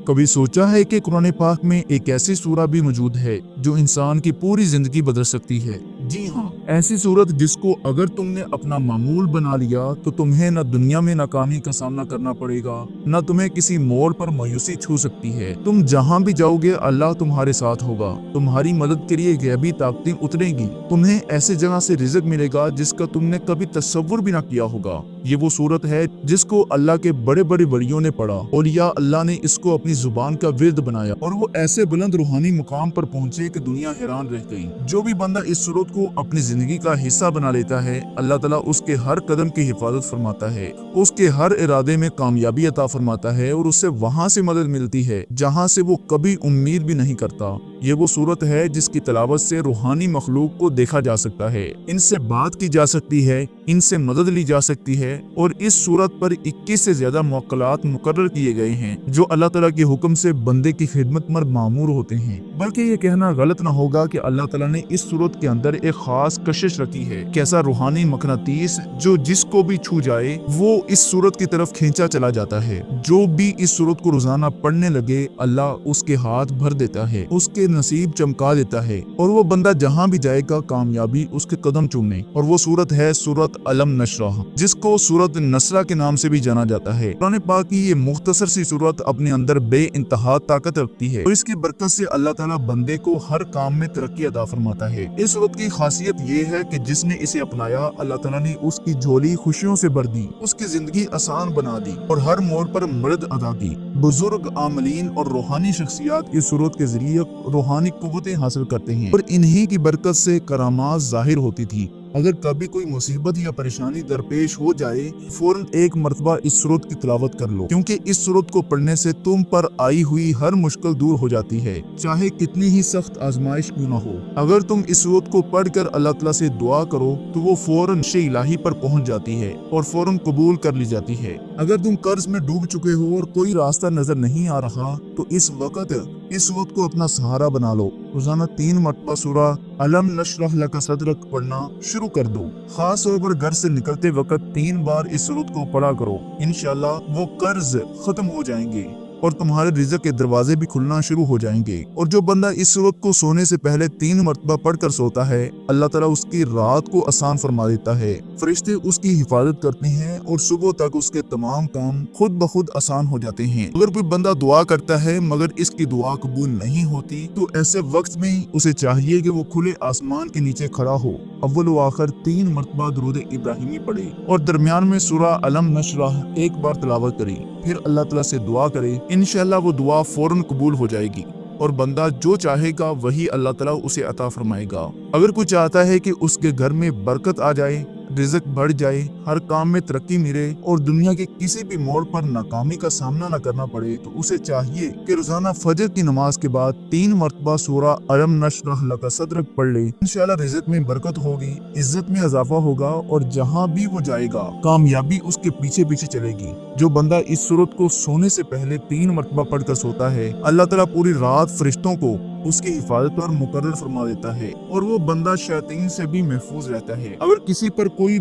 कभी सोचा है कि कुरान पाक में एक ऐसी सूरह भी मौजूद है जो इंसान की पूरी जिंदगी बदल सकती है? जी हाँ, ऐसी सूरत जिसको अगर तुमने अपना मामूल बना लिया तो तुम्हें न दुनिया में नाकामी का सामना करना पड़ेगा, न तुम्हें किसी मोड़ पर मायूसी छू सकती है। तुम जहाँ भी जाओगे अल्लाह तुम्हारे साथ होगा, तुम्हारी मदद के लिए गैबी ताकतें उतरेंगी, तुम्हें ऐसे जगह से रिज़्क मिलेगा जिसका तुमने कभी तसव्वुर भी ना किया होगा। ये वो सूरत है जिसको अल्लाह के बड़े बड़े वलियों ने पढ़ा और या अल्लाह ने इसको अपनी जुबान का विर्द बनाया और वो ऐसे बुलंद रूहानी मुकाम पर पहुंचे कि दुनिया हैरान रह गई। जो भी बंदा इस सूरत को अपनी जिंदगी का हिस्सा बना लेता है, अल्लाह ताला उसके हर कदम की हिफाजत फरमाता है, उसके हर इरादे में कामयाबी अता फरमाता है और उससे वहाँ से मदद मिलती है जहाँ से वो कभी उम्मीद भी नहीं करता। ये वो सूरत है जिसकी तलावत से रूहानी मखलूक को देखा जा सकता है, इनसे बात की जा सकती है, इनसे मदद ली जा सकती है और इस सूरत पर 21 से ज्यादा मौक़लात मुकर्रर किए गए हैं जो अल्लाह ताला के हुक्म से बंदे की खिदमत में मामूर होते हैं। बल्कि ये कहना गलत न होगा कि अल्लाह ताला ने इस सूरत के अंदर एक खास कशिश रखी है, कैसा रूहानी मकनातीस जो जिसको भी छू जाए वो इस सूरत की तरफ खींचा चला जाता है। जो भी इस सूरत को रोजाना पढ़ने लगे अल्लाह उसके हाथ भर देता है, उसके नसीब चमका देता है और वो बंदा जहाँ भी जाएगा कामयाबी उसके कदम चूमे। और वो सूरत है सूरत अलम नशरह, जिसको सूरत नसरा के नाम से भी जाना जाता है। कुरान पाक की ये मुख्तसर सी सूरत अपने अंदर बेइंतहा ताकत रखती है और इसकी बरकत से अल्लाह ताला बंदे को हर काम में तरक्की अता फरमाता है। इस सूरत की खासियत ये है कि जिसने इसे अपनाया अल्लाह ताला ने उसकी झोली खुशियों से भर दी, उसकी जिंदगी आसान बना दी और हर मोड़ पर मदद अदा की। बुजुर्ग आमलीन और रूहानी शख्सियात इस सूरत के जरिए रूहानी कुव्वतें हासिल करते हैं और इन्हीं की बरकत से करामात जाहिर होती थी। अगर कभी कोई मुसीबत या परेशानी दरपेश हो जाए फौरन एक मर्तबा इस सूरत की तिलावत कर लो, क्योंकि इस सूरत को पढ़ने से तुम पर आई हुई हर मुश्किल दूर हो जाती है, चाहे कितनी ही सख्त आजमाइश क्यों न हो। अगर तुम इस सूरत को पढ़कर अल्लाह ताला से दुआ करो तो वो फौरन अर्श इलाही पर पहुंच जाती है और फौरन कबूल कर ली जाती है। अगर तुम कर्ज में डूब चुके हो और कोई रास्ता नजर नहीं आ रहा तो इस वक्त इस सूरत को अपना सहारा बना लो। रोजाना 3 मरतबा सूरह अलम नशरह लका सदरक पढ़ना शुरू कर दो। खास तौर पर घर से निकलते वक्त 3 बार इस सूरत को पढ़ा करो, इंशाल्लाह वो कर्ज खत्म हो जाएंगे और तुम्हारे रिज़्क के दरवाजे भी खुलना शुरू हो जाएंगे। और जो बंदा इस सूरत को सोने से पहले 3 मरतबा पढ़कर सोता है अल्लाह ताला उसकी रात को आसान फरमा देता है, फरिश्ते उसकी हिफाजत करते हैं और सुबह तक उसके तमाम काम खुद ब खुद आसान हो जाते हैं। अगर कोई बंदा दुआ करता है मगर इसकी दुआ कबूल नहीं होती तो ऐसे वक्त में उसे चाहिए कि वो खुले आसमान के नीचे खड़ा हो, अव्वल व आखिर 3 मरतबा दुरूद इब्राहिमी पढ़े और दरमियान में सूरह अलम नशरह एक बार तिलावत करे, फिर अल्लाह ताला से दुआ करे। इंशाअल्लाह वो दुआ फौरन कबूल हो जाएगी और बंदा जो चाहेगा वही अल्लाह ताला उसे अता फरमाएगा। अगर कोई चाहता है कि उसके घर में बरकत आ जाए, रिज़्क बढ़ जाए, हर काम में तरक्की मिले और दुनिया के किसी भी मोड़ पर नाकामी का सामना न करना पड़े तो उसे चाहिए कि रोजाना फजर की नमाज के बाद 3 मरतबा सूरह अलम नशरह लका सदरक पढ़ ले। इंशाअल्लाह रिज़्क में बरकत होगी, इज्जत में इजाफा होगा और जहाँ भी वो जाएगा कामयाबी उसके पीछे पीछे चलेगी। जो बंदा इस सूरत को सोने से पहले 3 मरतबा पढ़कर सोता है अल्लाह ताला पूरी रात फरिश्तों को उसकी हिफाजत पर मुकर्रर फरमा देता है और वो बंदा शैतान से भी महफूज रहता है। अगर किसी पर कोई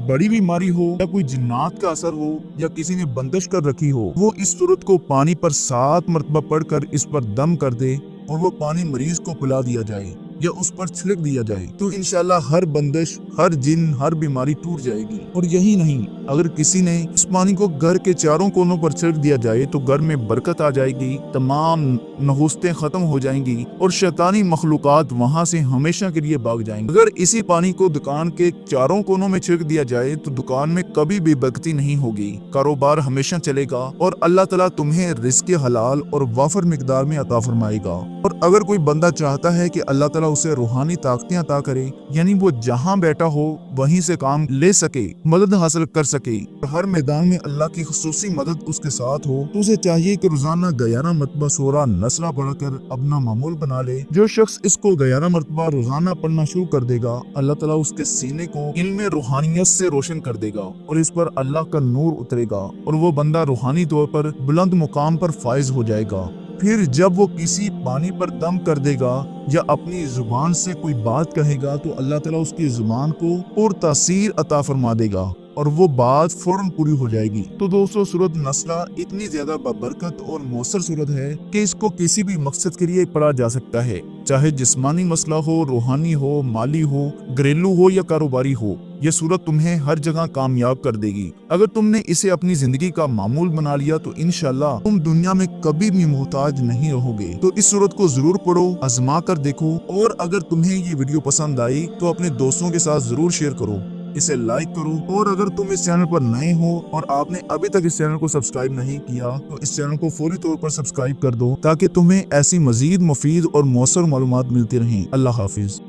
बड़ी बीमारी हो या कोई जिन्नात का असर हो या किसी ने बंदिश कर रखी हो, वो इस सूरत को पानी पर 7 मरतबा पढ़कर इस पर दम कर दे और वो पानी मरीज को पिला दिया जाए या उस पर छिड़क दिया जाए तो इंशाल्लाह हर बंदिश, हर जिन, हर बीमारी टूट जाएगी। और यही नहीं, अगर किसी ने इस पानी को घर के चारों कोनों पर छिड़क दिया जाए तो घर में बरकत आ जाएगी, तमाम नहुस्तें खत्म हो जाएंगी और शैतानी मखलूकात वहाँ से हमेशा के लिए भाग जाएंगे। अगर इसी पानी को दुकान के चारों कोनों में छिड़क दिया जाए तो दुकान में कभी भी बेबरकती नहीं होगी, कारोबार हमेशा चलेगा और अल्लाह ताला तुम्हें रिज़्क हलाल और वाफर मिकदार में अता फरमाएगा। और अगर कोई बंदा चाहता है कि अल्लाह ताला उसे रूहानी ताकतें अता करे, यानी वो जहाँ बैठा हो वहीं से काम ले सके, मदद हासिल कर सके, हर मैदान में अल्लाह की खुसूसी मदद उसके साथ हो, तो उसे चाहिए कि रोजाना 11 मरतबा सूरह नसरा पढ़कर अपना मामूल बना ले। जो शख्स इसको 11 मरतबा रोजाना पढ़ना शुरू कर देगा अल्लाह ताला उसके सीने को इल्म रूहानियत से रोशन कर देगा और इस पर अल्लाह का नूर उतरेगा और वो बंदा रूहानी तौर पर बुलंद मुकाम पर फाइज हो जाएगा। फिर जब वो किसी पानी पर दम कर देगा या अपनी जुबान से कोई बात कहेगा तो अल्लाह ताला उसकी जुबान को पुरतासीर अता फरमा देगा اور وہ بات فوراً پوری ہو جائے گی۔ تو دوستو سورۃ نصرہ اتنی زیادہ بابرکت اور مؤثر سورت ہے کہ اس کو کسی بھی مقصد کے لیے پڑھا جا سکتا ہے، چاہے جسمانی مسئلہ ہو، روحانی ہو، مالی ہو، گھریلو ہو یا کاروباری ہو۔ یہ سورت تمہیں ہر جگہ کامیاب کر دے گی۔ اگر تم نے اسے اپنی زندگی کا معمول بنا لیا تو انشاءاللہ تم دنیا میں کبھی بھی محتاج نہیں رہو گے۔ تو اس سورت کو ضرور پڑھو، آزما کر دیکھو، اور اگر تمہیں یہ ویڈیو پسند آئی تو اپنے دوستوں کے ساتھ ضرور شیئر کرو، اسے لائک کرو، اور اگر تم اس چینل پر نئے ہو اور آپ نے ابھی تک اس چینل کو سبسکرائب نہیں کیا تو اس چینل کو فوری طور پر سبسکرائب کر دو تاکہ تمہیں ایسی مزید مفید اور مؤثر معلومات ملتی رہیں۔ اللہ حافظ۔